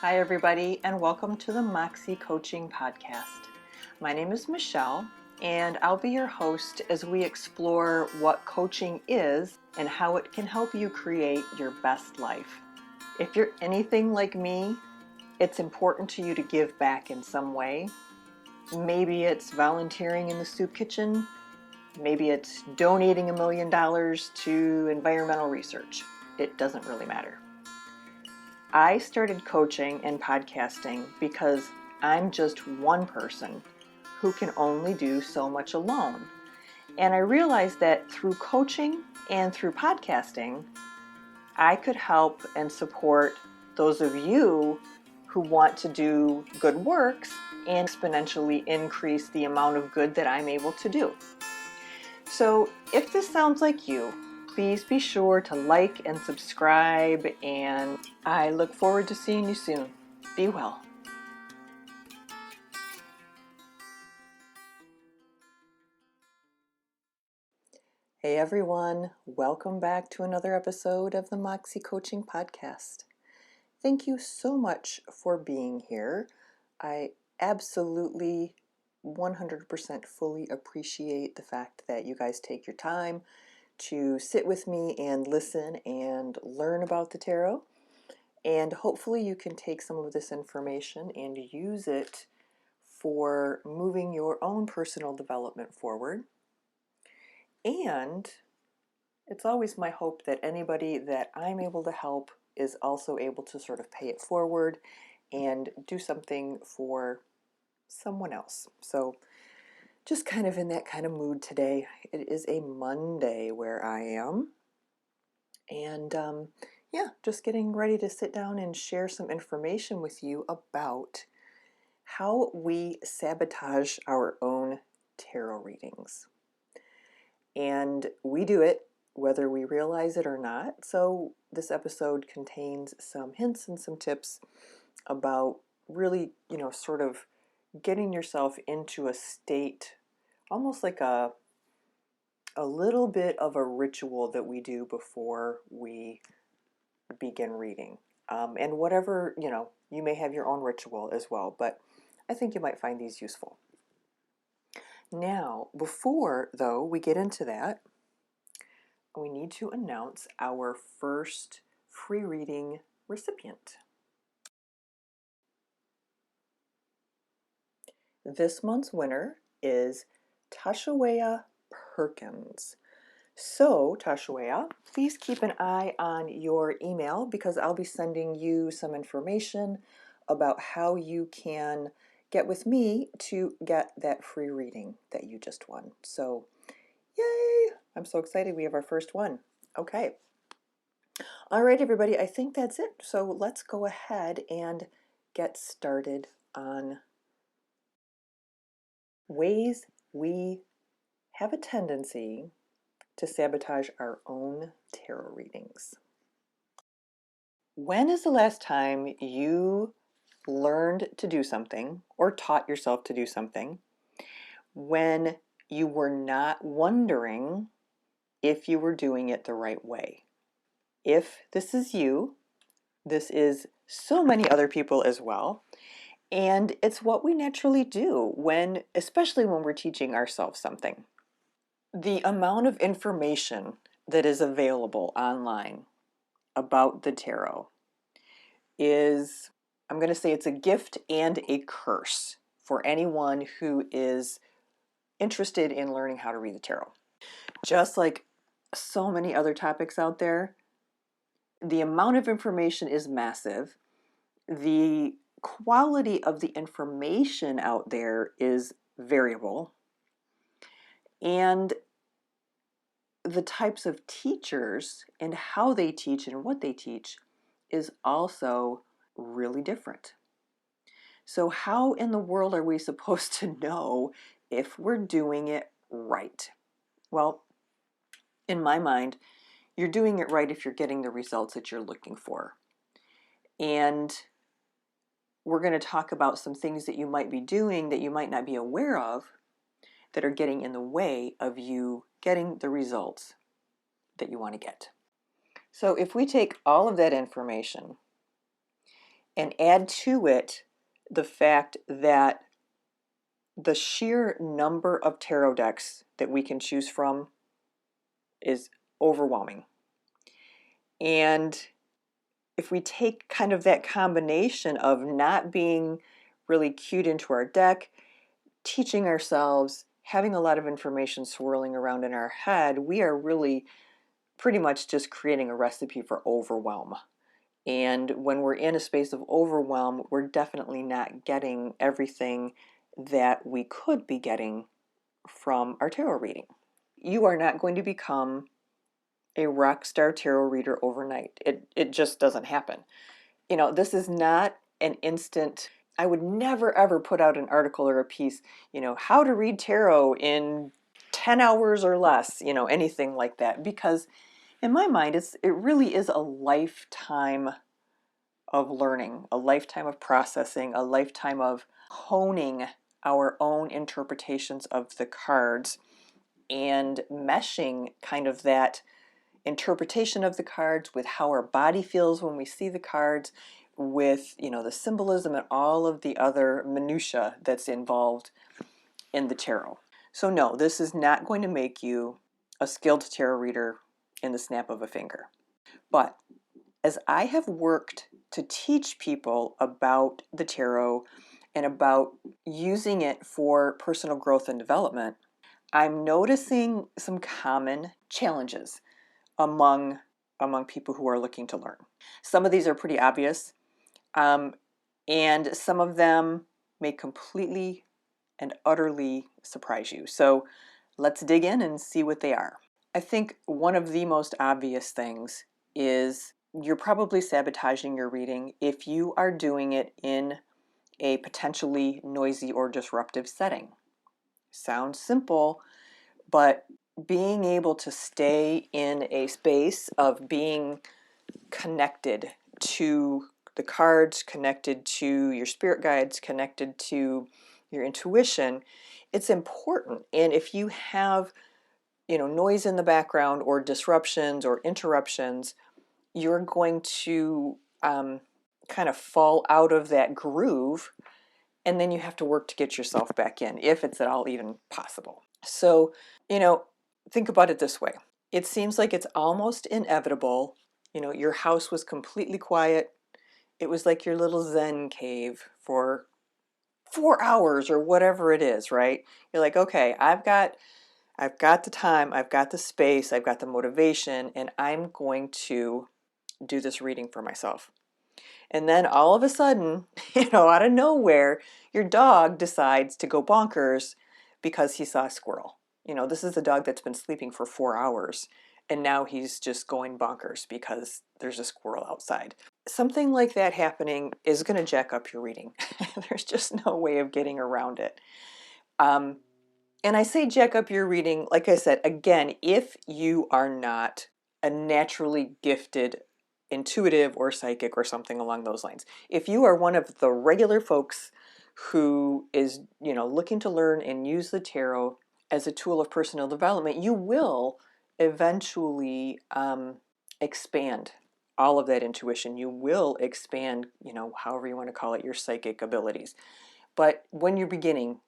Hi, everybody, and welcome to the Moxxie Coaching Podcast. My name is Michelle, and I'll be your host as we explore what coaching is and how it can help you create your best life. If you're anything like me, it's important to you to give back in some way. Maybe it's volunteering in the soup kitchen. Maybe it's donating $1 million to environmental research. It doesn't really matter. I started coaching and podcasting because I'm just one person who can only do so much alone. And I realized that through coaching and through podcasting, I could help and support those of you who want to do good works and exponentially increase the amount of good that I'm able to do. So if this sounds like you, please be sure to like and subscribe, and I look forward to seeing you soon. Be well. Hey everyone, welcome back to another episode of the Moxxie Coaching Podcast. Thank you so much for being here. I absolutely 100% fully appreciate the fact that you guys take your time to sit with me and listen and learn about the tarot. And hopefully you can take some of this information and use it for moving your own personal development forward. And it's always my hope that anybody that I'm able to help is also able to sort of pay it forward and do something for someone else. So just kind of in that kind of mood today. It is a Monday where I am. And just getting ready to sit down and share some information with you about how we sabotage our own tarot readings. And we do it whether we realize it or not. So this episode contains some hints and some tips about really, sort of getting yourself into a state, almost like a little bit of a ritual that we do before we begin reading. And whatever, you may have your own ritual as well, but I think you might find these useful. Now, before, though, we get into that, we need to announce our first free reading recipient. This month's winner is Tashawea Perkins. So, Tashawea, please keep an eye on your email because I'll be sending you some information about how you can get with me to get that free reading that you just won. So, yay! I'm so excited. We have our first one. Okay. All right, everybody, I think that's it. So let's go ahead and get started on ways we have a tendency to sabotage our own tarot readings. When is the last time you learned to do something or taught yourself to do something when you were not wondering if you were doing it the right way? If this is you, this is so many other people as well. And it's what we naturally do especially when we're teaching ourselves something. The amount of information that is available online about the tarot is, I'm going to say it's a gift and a curse for anyone who is interested in learning how to read the tarot. Just like so many other topics out there, the amount of information is massive. The quality of the information out there is variable. And the types of teachers and how they teach and what they teach is also really different. So how in the world are we supposed to know if we're doing it right? Well, in my mind, you're doing it right if you're getting the results that you're looking for. And we're going to talk about some things that you might be doing that you might not be aware of that are getting in the way of you getting the results that you want to get. So if we take all of that information and add to it the fact that the sheer number of tarot decks that we can choose from is overwhelming. And if we take kind of that combination of not being really cued into our deck, teaching ourselves, having a lot of information swirling around in our head, we are really pretty much just creating a recipe for overwhelm. And when we're in a space of overwhelm, we're definitely not getting everything that we could be getting from our tarot reading. You are not going to become a rock star tarot reader overnight. It just doesn't happen. This is not an instant. I would never ever put out an article or a piece, how to read tarot in 10 hours or less, anything like that. Because in my mind, it really is a lifetime of learning, a lifetime of processing, a lifetime of honing our own interpretations of the cards and meshing kind of that interpretation of the cards with how our body feels when we see the cards, with the symbolism and all of the other minutia that's involved in the tarot. So no, this is not going to make you a skilled tarot reader in the snap of a finger. But as I have worked to teach people about the tarot and about using it for personal growth and development, I'm noticing some common challenges among people who are looking to learn. Some of these are pretty obvious, and some of them may completely and utterly surprise you. So let's dig in and see what they are. I think one of the most obvious things is you're probably sabotaging your reading if you are doing it in a potentially noisy or disruptive setting. Sounds simple, but being able to stay in a space of being connected to the cards, connected to your spirit guides, connected to your intuition, it's important. And if you have, noise in the background or disruptions or interruptions, you're going to kind of fall out of that groove, and then you have to work to get yourself back in, if it's at all even possible. So, think about it this way. It seems like it's almost inevitable. Your house was completely quiet. It was like your little Zen cave for 4 hours or whatever it is, right? You're like, okay, I've got the time, I've got the space, I've got the motivation, and I'm going to do this reading for myself. And then all of a sudden, out of nowhere, your dog decides to go bonkers because he saw a squirrel. This is a dog that's been sleeping for 4 hours, and now he's just going bonkers because there's a squirrel outside. Something like that happening is going to jack up your reading. There's just no way of getting around it. And I say jack up your reading, like I said, again, if you are not a naturally gifted intuitive or psychic or something along those lines. If you are one of the regular folks who is, looking to learn and use the tarot as a tool of personal development, you will eventually expand all of that intuition. You will expand, however you want to call it, your psychic abilities. But when you're beginning,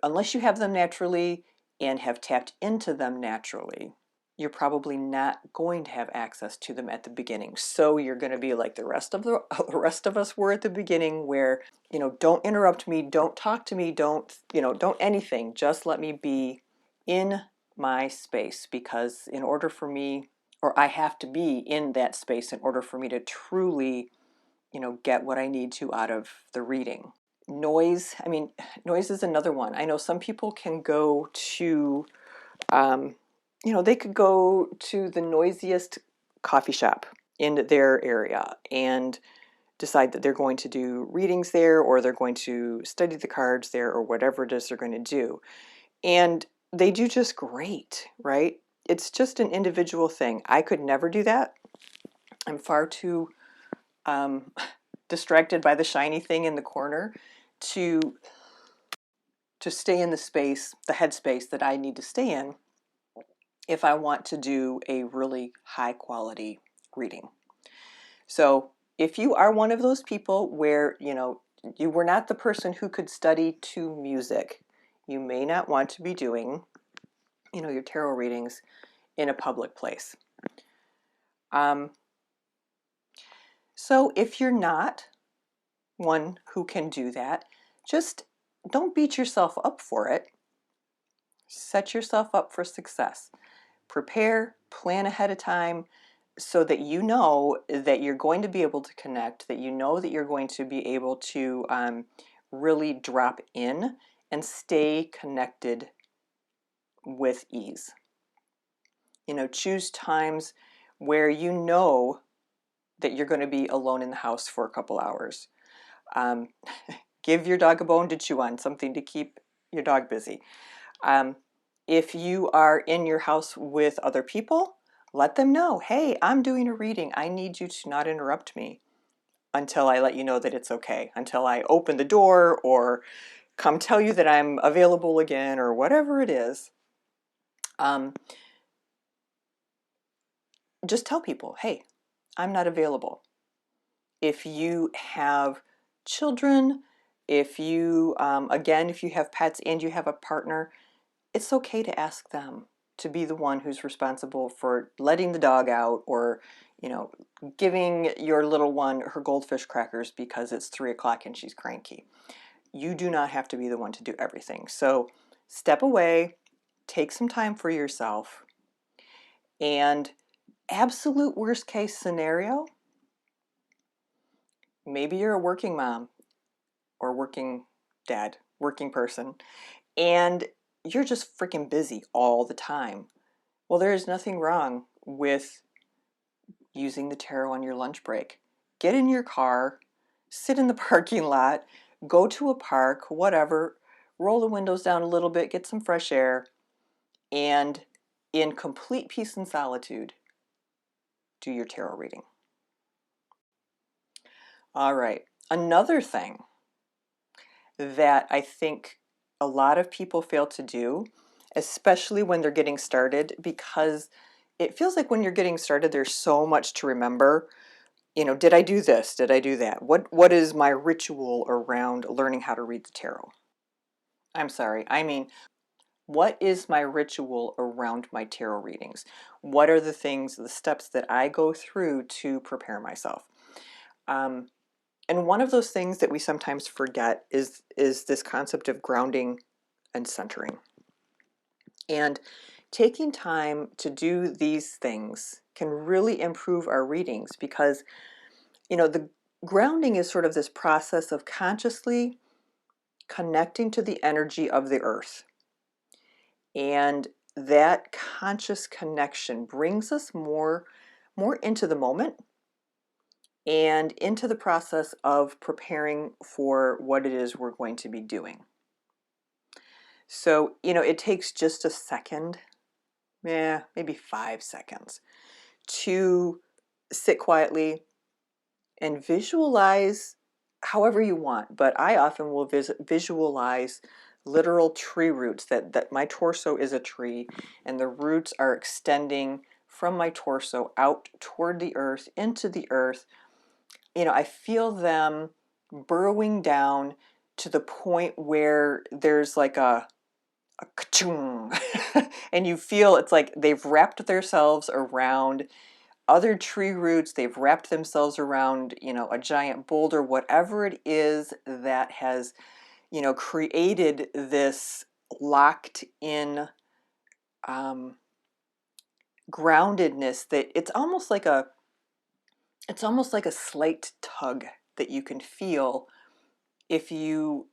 unless you have them naturally and have tapped into them naturally, you're probably not going to have access to them at the beginning. So you're going to be like the rest of us were at the beginning, where, don't interrupt me, don't talk to me, don't anything. Just let me be in my space, because in order for me, or I have to be in that space in order for me to truly, get what I need to out of the reading. Noise is another one. I know some people can go to they could go to the noisiest coffee shop in their area and decide that they're going to do readings there, or they're going to study the cards there, or whatever it is they're going to do. And they do just great, right? It's just an individual thing. I could never do that. I'm far too distracted by the shiny thing in the corner to stay in the space, the headspace that I need to stay in if I want to do a really high quality reading. So, if you are one of those people where, you were not the person who could study to music, you may not want to be doing, your tarot readings in a public place. So if you're not one who can do that, just don't beat yourself up for it. Set yourself up for success. Prepare, plan ahead of time so that you know that you're going to be able to connect, that you know that you're going to be able to really drop in and stay connected with ease. Choose times where you know that you're going to be alone in the house for a couple hours. Give your dog a bone to chew on, something to keep your dog busy. If you are in your house with other people, let them know, hey, I'm doing a reading. I need you to not interrupt me until I let you know that it's okay, until I open the door or come tell you that I'm available again or whatever it is. Just tell people, hey, I'm not available. If you have children, if you, again, if you have pets and you have a partner, it's okay to ask them to be the one who's responsible for letting the dog out or, giving your little one her goldfish crackers because it's 3 o'clock and she's cranky. You do not have to be the one to do everything. So step away, take some time for yourself, and absolute worst case scenario, maybe you're a working mom or working dad, working person, and you're just freaking busy all the time. Well, there is nothing wrong with using the tarot on your lunch break. Get in your car, sit in the parking lot, go to a park, whatever, roll the windows down a little bit, get some fresh air, and in complete peace and solitude, do your tarot reading. All right, another thing that I think a lot of people fail to do, especially when they're getting started, because it feels like when you're getting started, there's so much to remember. Did I do this? Did I do that? What is my ritual around learning how to read the tarot? I'm sorry. I mean, what is my ritual around my tarot readings? What are the things, the steps that I go through to prepare myself? And one of those things that we sometimes forget is this concept of grounding and centering. And taking time to do these things can really improve our readings because, the grounding is sort of this process of consciously connecting to the energy of the earth. And that conscious connection brings us more into the moment and into the process of preparing for what it is we're going to be doing. So, it takes just a second, maybe 5 seconds, to sit quietly and visualize however you want. But I often will visualize literal tree roots, that my torso is a tree and the roots are extending from my torso out toward the earth, into the earth. I feel them burrowing down to the point where there's like a ka-chung. And you feel it's like they've wrapped themselves around other tree roots, they've wrapped themselves around, a giant boulder, whatever it is that has, created this locked in groundedness that it's almost like a slight tug that you can feel if you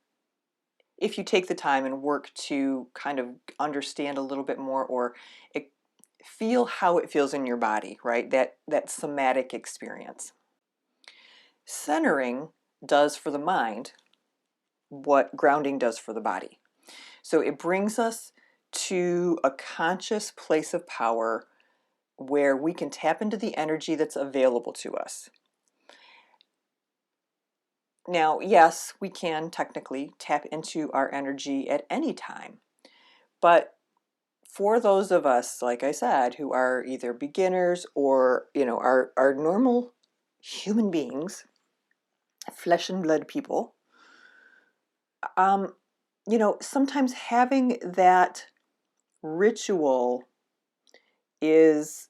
take the time and work to kind of understand a little bit more or feel how it feels in your body, right? That somatic experience. Centering does for the mind what grounding does for the body. So it brings us to a conscious place of power where we can tap into the energy that's available to us. Now, yes, we can technically tap into our energy at any time, but for those of us, like I said, who are either beginners or, our normal human beings, flesh and blood people, sometimes having that ritual is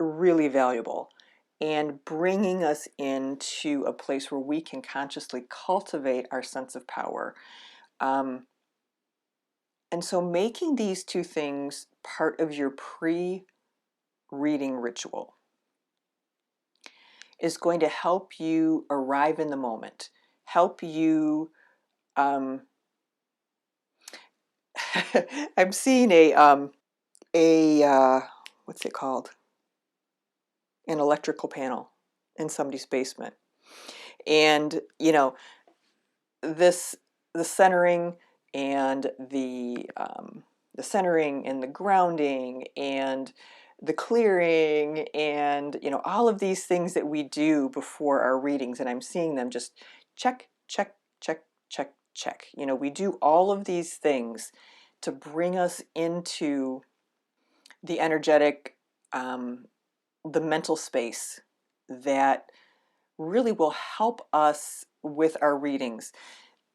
really valuable and bringing us into a place where we can consciously cultivate our sense of power. And so making these two things part of your pre-reading ritual is going to help you arrive in the moment, help you. I'm seeing a what's it called? An electrical panel in somebody's basement. And, this, the centering and the centering and the grounding and the clearing and, all of these things that we do before our readings. And I'm seeing them just check, check, check, check, check. We do all of these things to bring us into the energetic, the mental space that really will help us with our readings.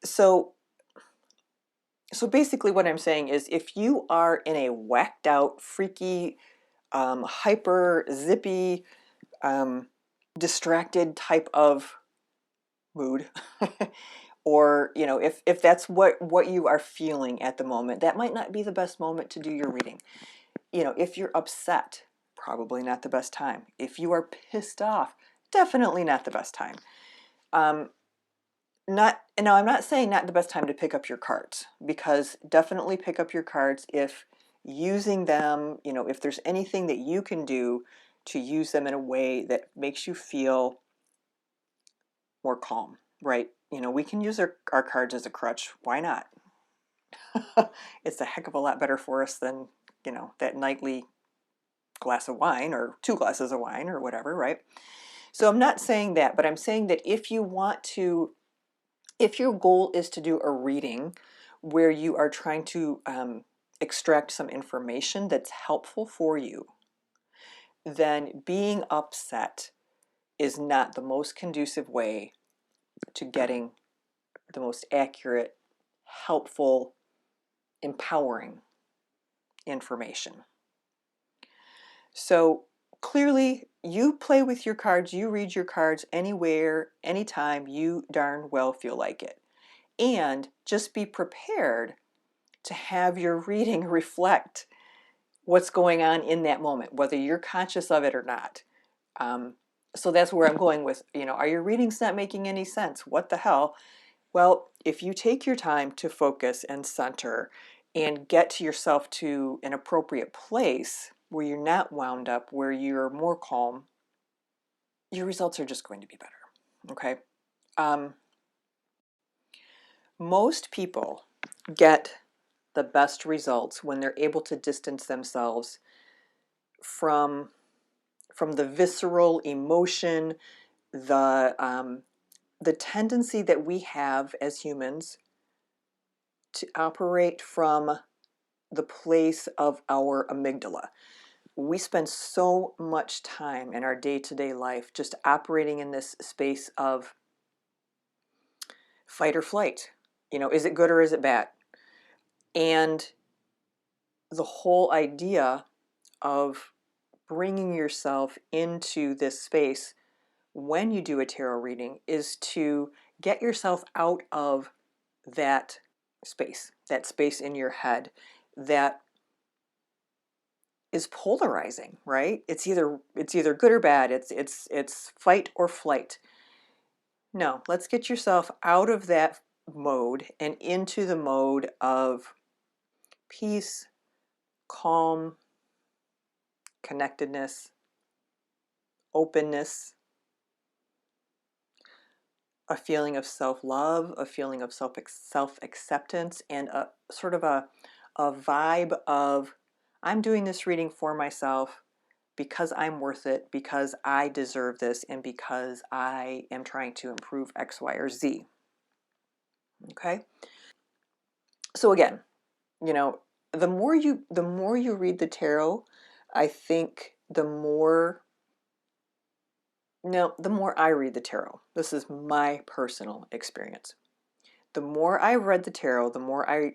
So basically what I'm saying is if you are in a whacked out, freaky, hyper zippy, distracted type of mood, or if that's what you are feeling at the moment, that might not be the best moment to do your reading. If you're upset, probably not the best time. If you are pissed off, definitely not the best time. I'm not saying not the best time to pick up your cards, because definitely pick up your cards if using them, if there's anything that you can do to use them in a way that makes you feel more calm, right? We can use our cards as a crutch. Why not? It's a heck of a lot better for us than, that nightly glass of wine or 2 glasses of wine or whatever, right? So I'm not saying that, but I'm saying that if your goal is to do a reading where you are trying to extract some information that's helpful for you, then being upset is not the most conducive way to getting the most accurate, helpful, empowering information. So clearly, you play with your cards, you read your cards anywhere, anytime you darn well feel like it. And just be prepared to have your reading reflect what's going on in that moment, whether you're conscious of it or not. So that's where I'm going with, are your readings not making any sense? What the hell? Well, if you take your time to focus and center and get to yourself to an appropriate place where you're not wound up, where you're more calm, your results are just going to be better. Okay? Most people get the best results when they're able to distance themselves from the visceral emotion, the tendency that we have as humans to operate from the place of our amygdala. We spend so much time in our day-to-day life just operating in this space of fight or flight. Is it good or is it bad? And the whole idea of bringing yourself into this space when you do a tarot reading is to get yourself out of that space in your head that is polarizing, right? It's either good or bad. It's fight or flight. No, let's get yourself out of that mode and into the mode of peace, calm, connectedness, openness, a feeling of self-love, a feeling of self-acceptance, and a sort of a vibe of, I'm doing this reading for myself because I'm worth it, because I deserve this, and because I am trying to improve X, Y, or Z. Okay? So again, the more you read the tarot, I think the more Now, the more I read the tarot, this is my personal experience. The more I read the tarot, the more I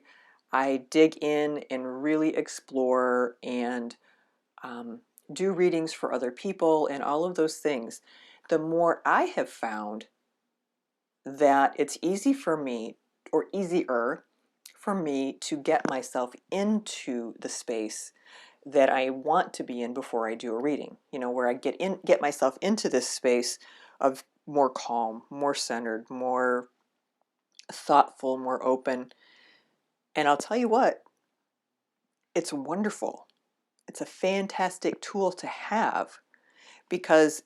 dig in and really explore and do readings for other people and all of those things, the more I have found that it's easy for me, or easier for me, to get myself into the space that I want to be in before I do a reading. You know, where I get myself into this space of more calm, more centered, more thoughtful, more open. And I'll tell you what, it's wonderful. It's a fantastic tool to have, because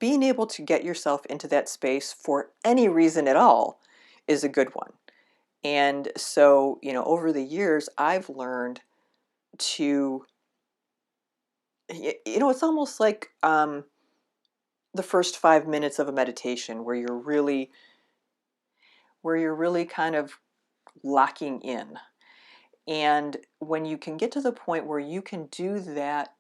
being able to get yourself into that space for any reason at all is a good one. And so, you know, over the years, I've learned to, you know, it's almost like the first 5 minutes of a meditation where you're really kind of locking in. And when you can get to the point where you can do that,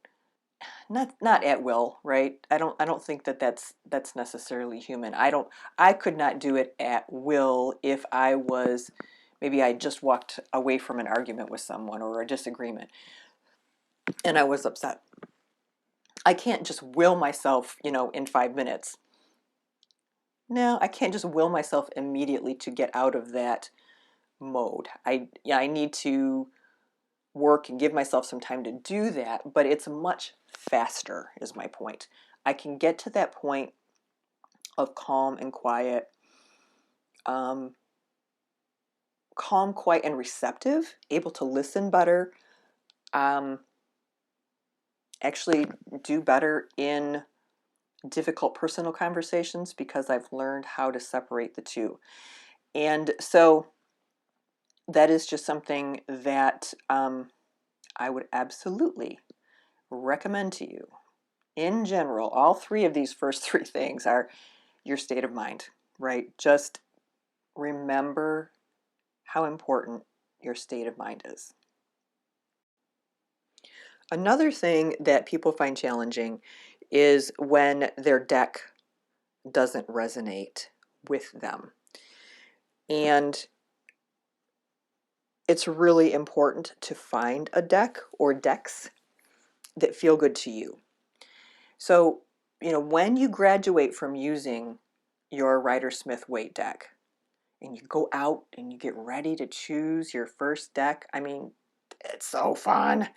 not at will, right? I don't think that that's necessarily human. I could not do it at will if I was, maybe I just walked away from an argument with someone or a disagreement and I was upset. I can't just will myself, you know, in 5 minutes. No, I can't just will myself immediately to get out of that mode. I need to work and give myself some time to do that, but it's much faster, is my point. I can get to that point of calm and quiet, um, calm, quiet, and receptive, able to listen better, um, actually do better in difficult personal conversations because I've learned how to separate the two. And so that is just something that I would absolutely recommend to you. In general, all three of these first three things are your state of mind, right? Just remember how important your state of mind is. Another thing that people find challenging is when their deck doesn't resonate with them. And it's really important to find a deck or decks that feel good to you. So, you know, when you graduate from using your Rider-Smith-Waite deck and you go out and you get ready to choose your first deck, I mean, it's so fun.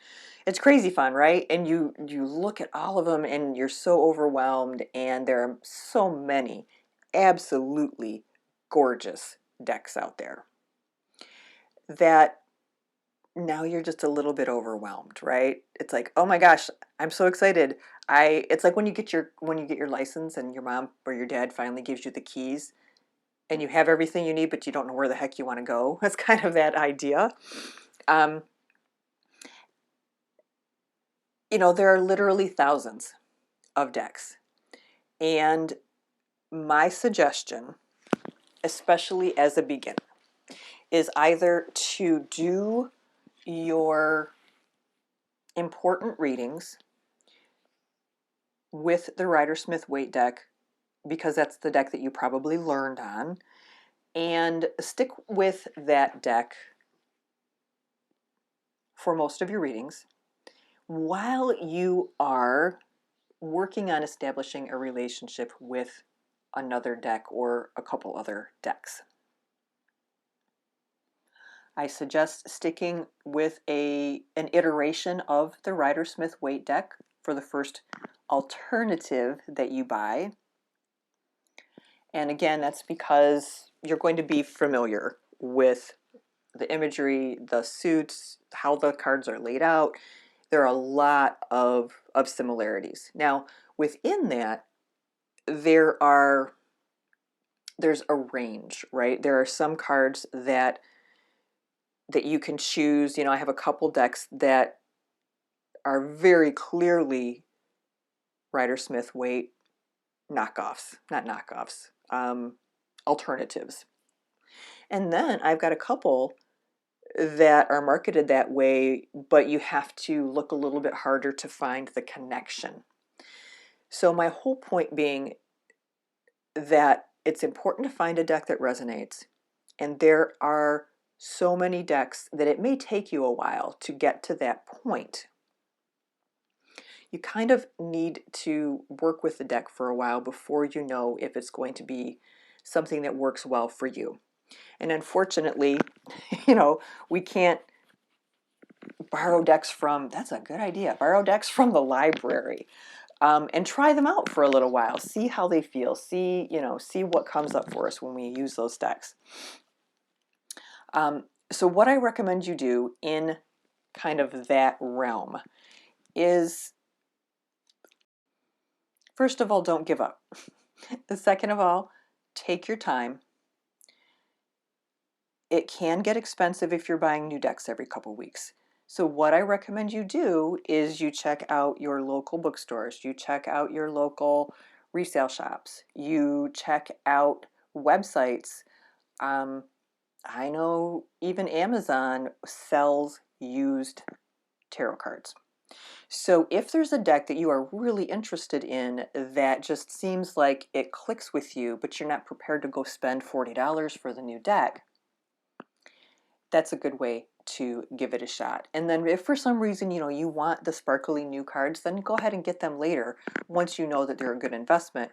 It's crazy fun, right? And you look at all of them and you're so overwhelmed, and there are so many absolutely gorgeous decks out there that now you're just a little bit overwhelmed, right? It's like, oh my gosh, I'm so excited. It's like when you get your license and your mom or your dad finally gives you the keys and you have everything you need, but you don't know where the heck you want to go. That's kind of that idea. Um, you know, there are literally thousands of decks. And my suggestion, especially as a beginner, is either to do your important readings with the Rider-Smith-Waite deck, because that's the deck that you probably learned on, and stick with that deck for most of your readings while you are working on establishing a relationship with another deck or a couple other decks. I suggest sticking with an iteration of the Rider-Smith-Waite deck for the first alternative that you buy. And again, that's because you're going to be familiar with the imagery, the suits, how the cards are laid out. There are a lot of similarities. Now, within that, there's a range, right? There are some cards that you can choose. You know, I have a couple decks that are very clearly Rider-Smith-Waite knockoffs, not knockoffs, alternatives. And then I've got a couple that are marketed that way, but you have to look a little bit harder to find the connection. So my whole point being, that it's important to find a deck that resonates. And there are so many decks that it may take you a while to get to that point. You kind of need to work with the deck for a while before you know if it's going to be something that works well for you. And unfortunately, we can't borrow decks from, that's a good idea, borrow decks from the library. And try them out for a little while. See how they feel. See what comes up for us when we use those decks. So what I recommend you do in kind of that realm is, first of all, don't give up. Second of all, take your time. It can get expensive if you're buying new decks every couple weeks. So what I recommend you do is you check out your local bookstores, you check out your local resale shops, you check out websites. I know even Amazon sells used tarot cards. So if there's a deck that you are really interested in that just seems like it clicks with you, but you're not prepared to go spend $40 for the new deck, that's a good way to give it a shot. And then if for some reason, you want the sparkly new cards, then go ahead and get them later once you know that they're a good investment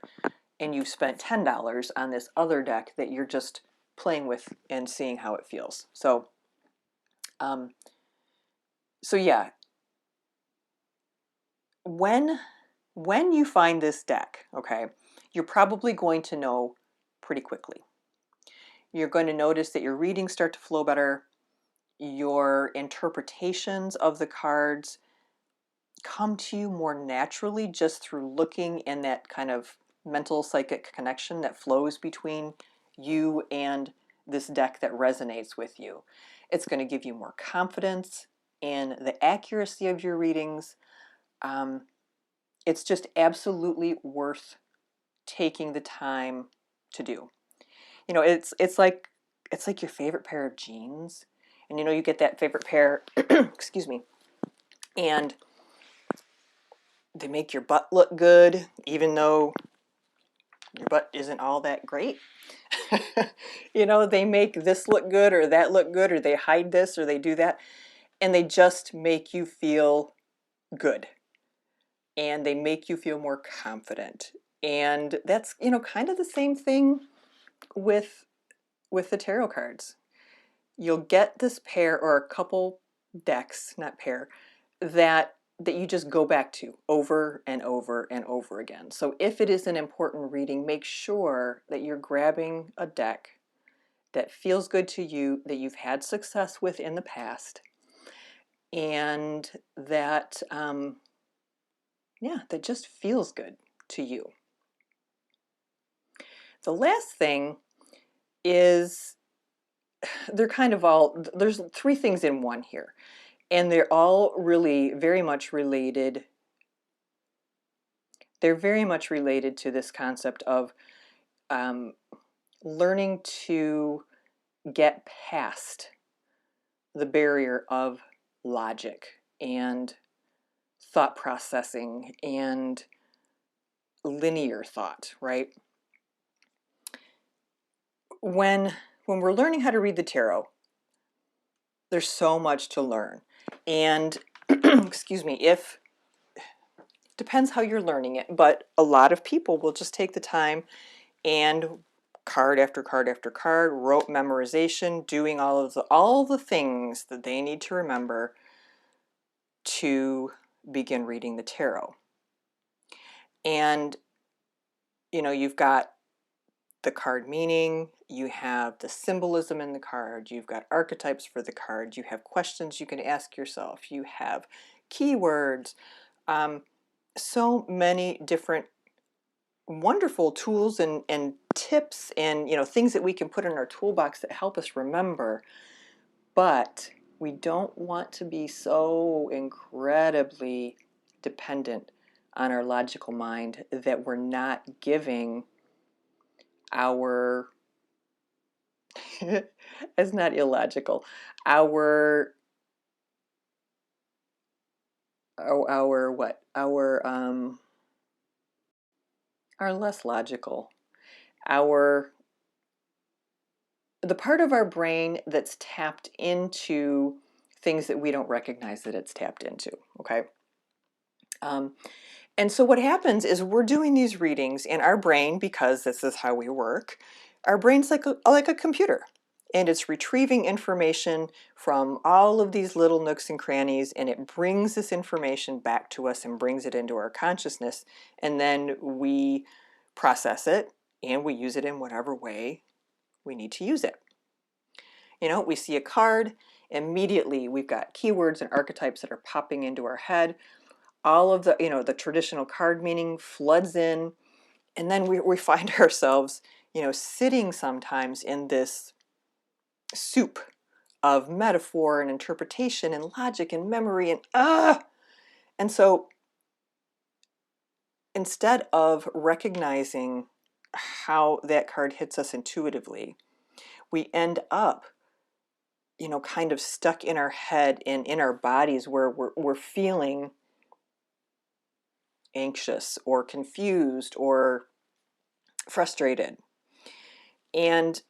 and you've spent $10 on this other deck that you're just playing with and seeing how it feels. So yeah, when you find this deck, okay, you're probably going to know pretty quickly. You're going to notice that your readings start to flow better. Your interpretations of the cards come to you more naturally just through looking in that kind of mental psychic connection that flows between you and this deck that resonates with you. It's going to give you more confidence in the accuracy of your readings. It's just absolutely worth taking the time to do. It's like your favorite pair of jeans, and you get that favorite pair, excuse me, and they make your butt look good, even though your butt isn't all that great. They make this look good or that look good, or they hide this or they do that, and they just make you feel good. And they make you feel more confident. And that's, kind of the same thing with the tarot cards. You'll get this pair or a couple decks, not pair, that you just go back to over and over and over again. So if it is an important reading, make sure that you're grabbing a deck that feels good to you, that you've had success with in the past, and that that just feels good to you. The last thing is, there's three things in one here, and they're all really very much related. They're very much related to this concept of learning to get past the barrier of logic and thought processing and linear thought, right? When we're learning how to read the tarot, there's so much to learn. And excuse me, depends how you're learning it, but a lot of people will just take the time and card after card after card, rote memorization, doing all the things that they need to remember to begin reading the tarot. And you've got the card meaning, you have the symbolism in the card, you've got archetypes for the card, you have questions you can ask yourself, you have keywords, so many different wonderful tools and tips and things that we can put in our toolbox that help us remember. But we don't want to be so incredibly dependent on our logical mind that we're not giving our it's not illogical, our what, our less logical, the part of our brain that's tapped into things that we don't recognize that it's tapped into, okay? And so what happens is we're doing these readings, and our brain, because this is how we work, our brain's like a computer, and it's retrieving information from all of these little nooks and crannies, and it brings this information back to us and brings it into our consciousness, and then we process it and we use it in whatever way we need to use it. You know, we see a card, immediately we've got keywords and archetypes that are popping into our head. All of the, the traditional card meaning floods in, and then we find ourselves, sitting sometimes in this soup of metaphor and interpretation and logic and memory and so instead of recognizing how that card hits us intuitively, we end up kind of stuck in our head and in our bodies where we're feeling anxious or confused or frustrated. And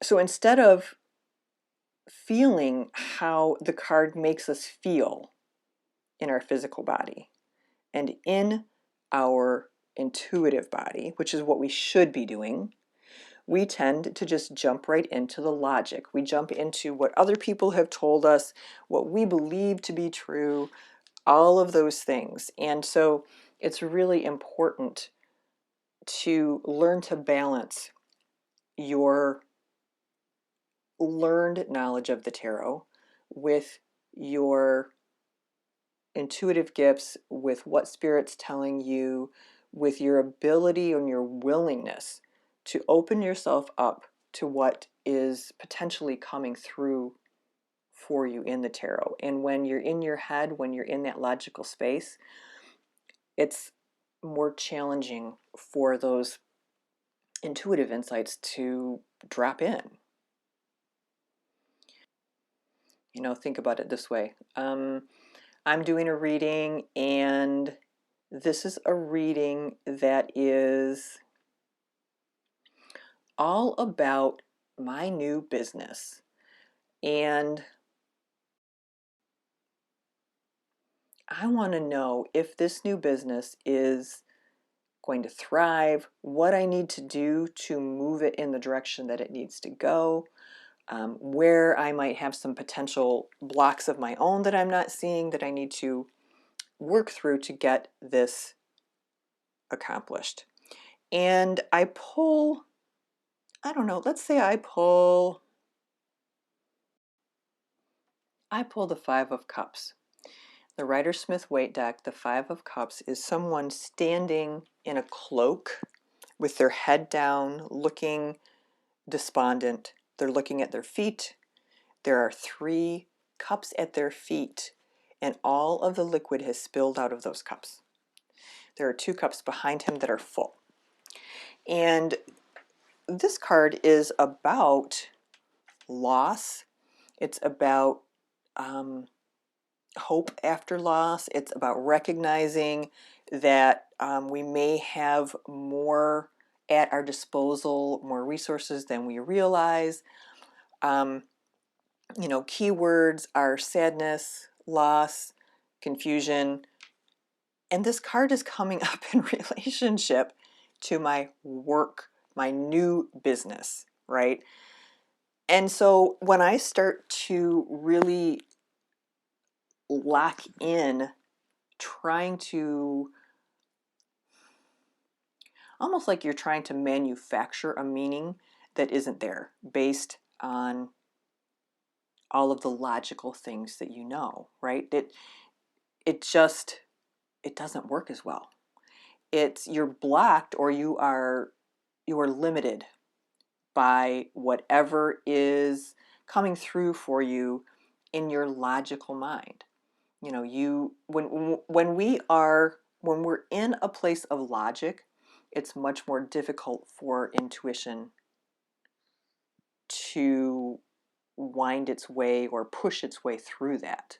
so instead of feeling how the card makes us feel in our physical body and in our intuitive body, which is what we should be doing, we tend to just jump right into the logic. We jump into what other people have told us, what we believe to be true, all of those things. And so it's really important to learn to balance your learned knowledge of the tarot with your intuitive gifts, with what Spirit's telling you, with your ability and your willingness to open yourself up to what is potentially coming through for you in the tarot. And when you're in your head, when you're in that logical space, it's more challenging for those intuitive insights to drop in. Think about it this way. I'm doing a reading, and this is a reading that is all about my new business. And I want to know if this new business is going to thrive, what I need to do to move it in the direction that it needs to go, where I might have some potential blocks of my own that I'm not seeing that I need to work through to get this accomplished. And I pull, I don't know, let's say I pull the Five of Cups. The Rider-Smith-Waite deck, the Five of Cups, is someone standing in a cloak with their head down, looking despondent. They're looking at their feet. There are 3 cups at their feet, and all of the liquid has spilled out of those cups. There are 2 cups behind him that are full. And this card is about loss. It's about hope after loss. It's about recognizing that we may have more at our disposal, more resources than we realize. Keywords are sadness, loss, confusion. And this card is coming up in relationship to my work, my new business, right? And so when I start to really lock in, trying to, almost like you're trying to manufacture a meaning that isn't there based on all of the logical things that right? It doesn't work as well. You're blocked, or you are limited by whatever is coming through for you in your logical mind. When we're in a place of logic, it's much more difficult for intuition to wind its way or push its way through that.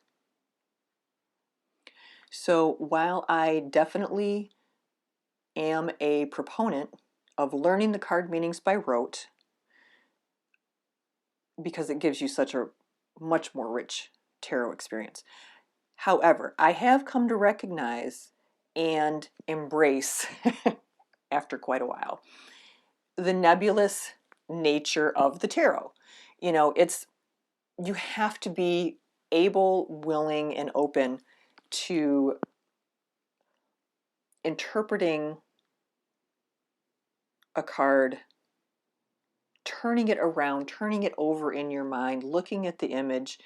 So while I definitely am a proponent of learning the card meanings by rote, because it gives you such a much more rich tarot experience. However, I have come to recognize and embrace, after quite a while, the nebulous nature of the tarot. You have to be able, willing, and open to interpreting a card, turning it around, turning it over in your mind, looking at the image,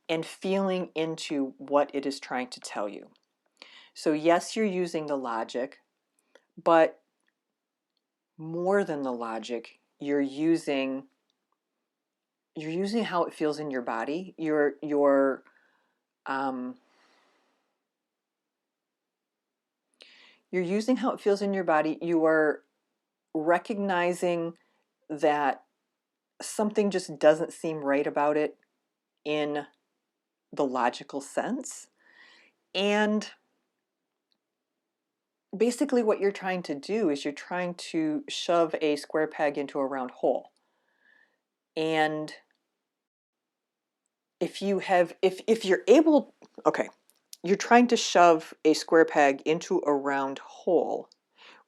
and feeling into what it is trying to tell you. So yes, you're using the logic, but more than the logic, you're using how it feels in your body. You're using how it feels in your body. You are recognizing that something just doesn't seem right about it in the logical sense. And basically what you're trying to do is you're trying to shove a square peg into a round hole. And if you're able, okay, you're trying to shove a square peg into a round hole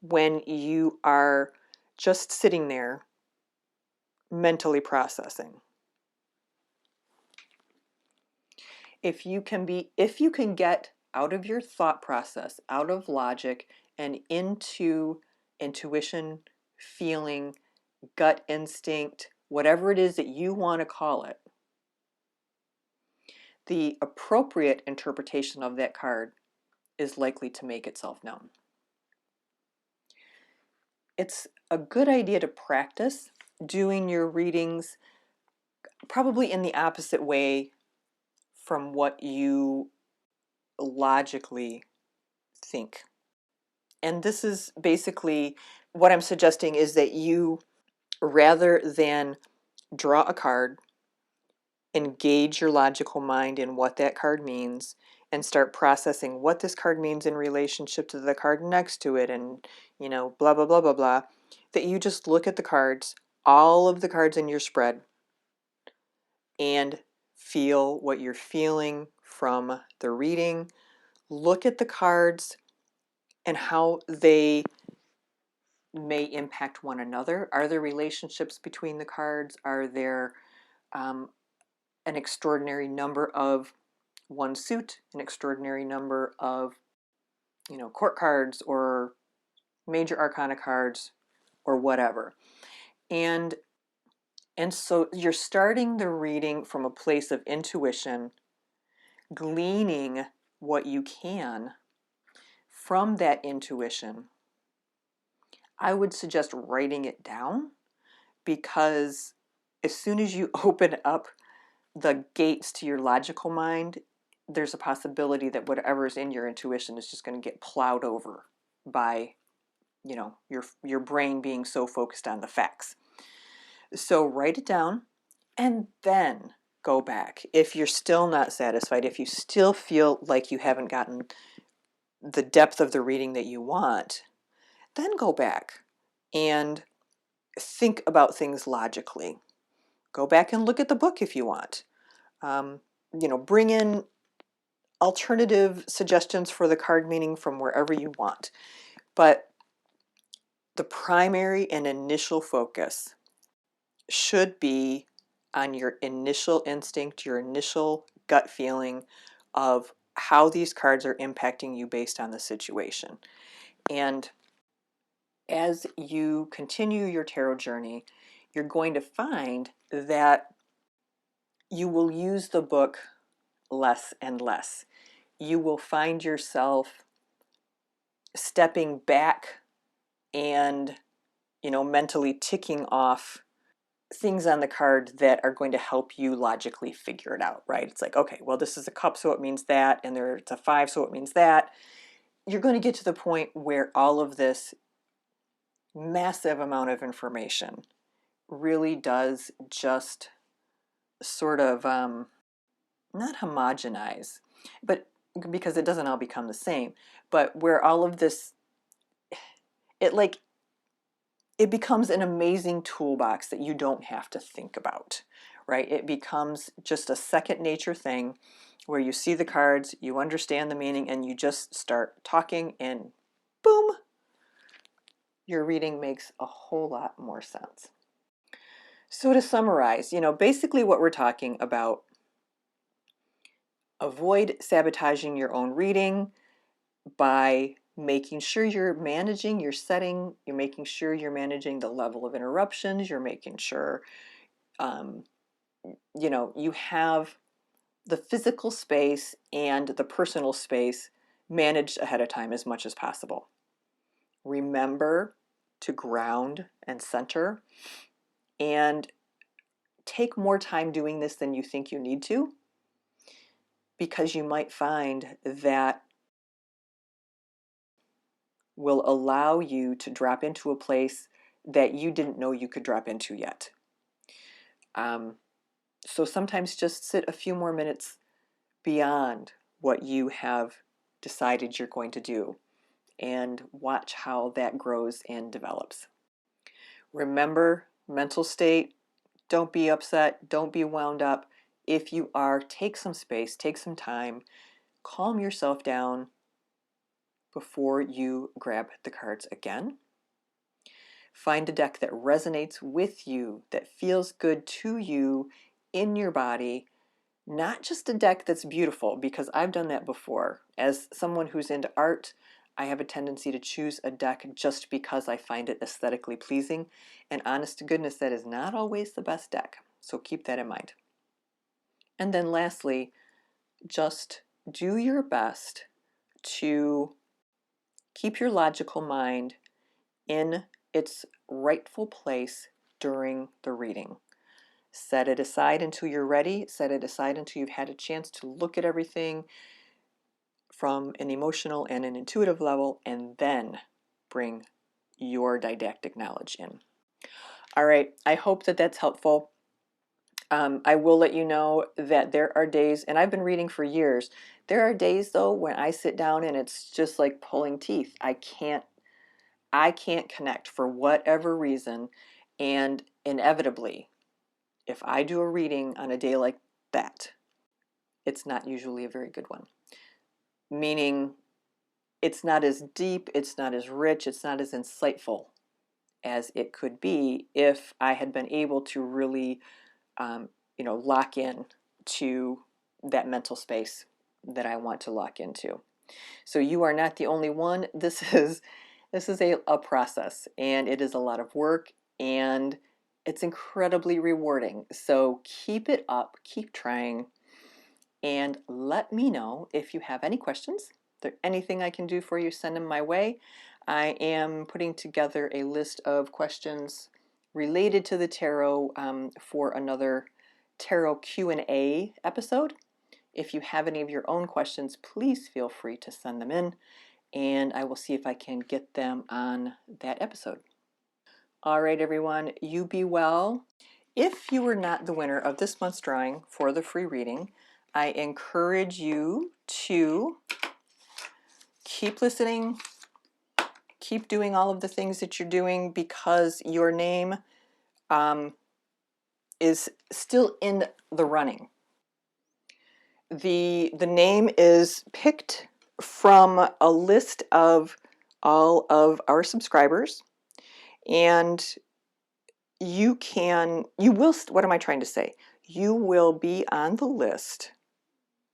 when you are just sitting there mentally processing. If you can get out of your thought process, out of logic, and into intuition, feeling, gut instinct, whatever it is that you want to call it, the appropriate interpretation of that card is likely to make itself known. It's a good idea to practice doing your readings probably in the opposite way from what you logically think. And this is basically what I'm suggesting, is that you, rather than draw a card, engage your logical mind in what that card means and start processing what this card means in relationship to the card next to it, and blah blah blah blah blah, that you just look at the cards, all of the cards in your spread, and feel what you're feeling from the reading. Look at the cards and how they may impact one another. Are there relationships between the cards? Are there an extraordinary number of one suit, an extraordinary number of court cards or major arcana cards or whatever? And so you're starting the reading from a place of intuition, gleaning what you can from that intuition. I would suggest writing it down, because as soon as you open up the gates to your logical mind, there's a possibility that whatever's in your intuition is just going to get plowed over by, your brain being so focused on the facts. So write it down and then go back. If you're still not satisfied, if you still feel like you haven't gotten the depth of the reading that you want, then go back and think about things logically. Go back and look at the book if you want. Bring in alternative suggestions for the card meaning from wherever you want. But the primary and initial focus should be on your initial instinct, your initial gut feeling of how these cards are impacting you based on the situation. And as you continue your tarot journey, you're going to find that you will use the book less and less. You will find yourself stepping back and, mentally ticking off things on the card that are going to help you logically figure it out, right? It's like, okay, well, this is a cup, so it means that, and it's a 5, so it means that. You're going to get to the point where all of this massive amount of information really does just sort of not homogenize, but because it doesn't all become the same, but where all of this, it it becomes an amazing toolbox that you don't have to think about, right? It becomes just a second nature thing where you see the cards, you understand the meaning, and you just start talking, and boom, your reading makes a whole lot more sense. So to summarize, basically what we're talking about: avoid sabotaging your own reading by making sure you're managing your setting, you're making sure you're managing the level of interruptions, you're making sure you have the physical space and the personal space managed ahead of time as much as possible. Remember to ground and center, and take more time doing this than you think you need to, because you might find that will allow you to drop into a place that you didn't know you could drop into yet. So sometimes just sit a few more minutes beyond what you have decided you're going to do and watch how that grows and develops. Remember, mental state, don't be upset, don't be wound up. If you are, take some space, take some time, calm yourself down before you grab the cards again. Find a deck that resonates with you, that feels good to you in your body, not just a deck that's beautiful, because I've done that before. As someone who's into art, I have a tendency to choose a deck just because I find it aesthetically pleasing, and honest to goodness, that is not always the best deck, so keep that in mind. And then lastly, just do your best to keep your logical mind in its rightful place during the reading. Set it aside until you're ready. Set it aside until you've had a chance to look at everything from an emotional and an intuitive level, and then bring your didactic knowledge in. All right, I hope that that's helpful. I will let you know that there are days, and I've been reading for years, there are days though when I sit down and it's just like pulling teeth. I can't connect for whatever reason, and inevitably, if I do a reading on a day like that, it's not usually a very good one. Meaning, it's not as deep, it's not as rich, it's not as insightful as it could be if I had been able to really, lock in to that mental space that I want to lock into. So you are not the only one. This is a process, and it is a lot of work, and it's incredibly rewarding. So keep it up, keep trying, and let me know if you have any questions. If there's anything I can do for you, send them my way. I am putting together a list of questions related to the tarot for another tarot Q&A episode. If you have any of your own questions, please feel free to send them in, and I will see if I can get them on that episode. All right, everyone, you be well. If you were not the winner of this month's drawing for the free reading, I encourage you to keep listening, keep doing all of the things that you're doing, because your name is still in the running. The name is picked from a list of all of our subscribers, and what am I trying to say? You will be on the list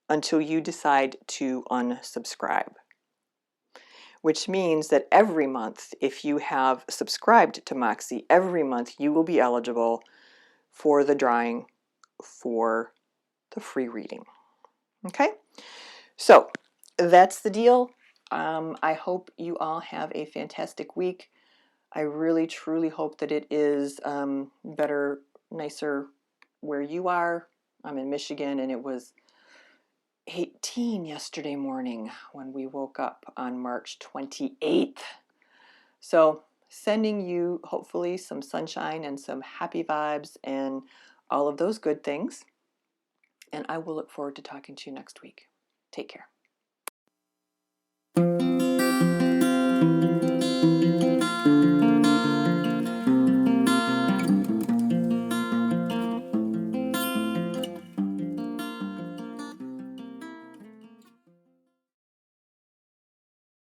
until you decide to unsubscribe, which means that every month, if you have subscribed to Moxxie, every month you will be eligible for the drawing for the free reading. Okay, so that's the deal. I hope you all have a fantastic week. I really, truly hope that it is better, nicer where you are. I'm in Michigan, and it was 18 yesterday morning when we woke up on March 28th. So sending you hopefully some sunshine and some happy vibes and all of those good things. And I will look forward to talking to you next week. Take care.